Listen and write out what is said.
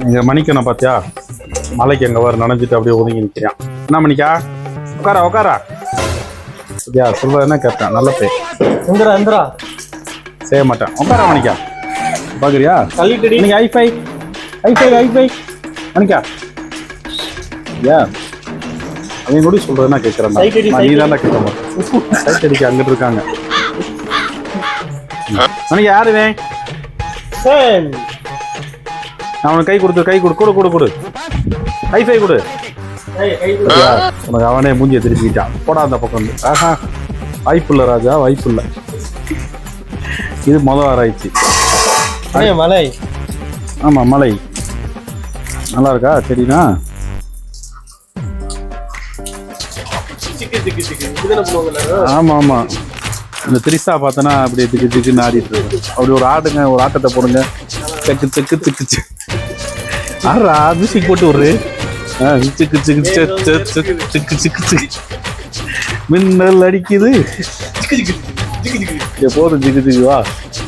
இங்க மணிக்கணும் பாத்தியா, மலைக்கு அங்க வர நனைஞ்சிட்டு அப்படியே ஒதுங்கி நிற்கிறான். என்ன மணிக்கா, உட்காரா உட்காரா. சரியா சொல்ற என்ன கேட்பேன், நல்ல பே இந்திரா இந்திரா செய்ய மாட்டேன். உட்காரா மணிக்கா, பாக்குறியா தள்ளிட்டடி. நீங்க ஐஃபை ஐஃபை ஐஃபை மணிக்கா. ஏன் அவங்க கூட சொல்றதுன்னா கேட்கறேன், நீ தான் கேட்க மாட்டேன். சைட் அடிக்க அங்கிட்டு இருக்காங்க. மணிக்கு யாருவே சேம். அவனுக்கு கை கொடுத்து கை கொடு கொடு கொடு கொடு ஹைஃபை கொடு. உனக்கு அவனே மூஞ்சியை திருப்பிட்டான். போடா அந்த பக்கம் வந்து. ஆஹா, வாய்ப்பு இல்லை ராஜா, வாய்ப்பு இல்லை. இது மொதல் ஆராய்ச்சி. மலை. ஆமா மலை நல்லா இருக்கா சரிண்ணா. ஆமா ஆமா, இந்த திரிசா பார்த்தோன்னா அப்படி திக்கு திக்குன்னு ஆடிட்டு இருக்கு. அப்படி ஒரு ஆடுங்க, ஒரு ஆட்டத்தை போடுங்க. தெக்கு தெக்கு திக்குச்சு ஆடுறா, மியூசிக் போட்டு விடுறு. சிக்கு சிக்கு சிக்கு சிக்கு சிக்கு மின்னல் அடிக்குது. போதும் சிக்கு சிக்கு வா.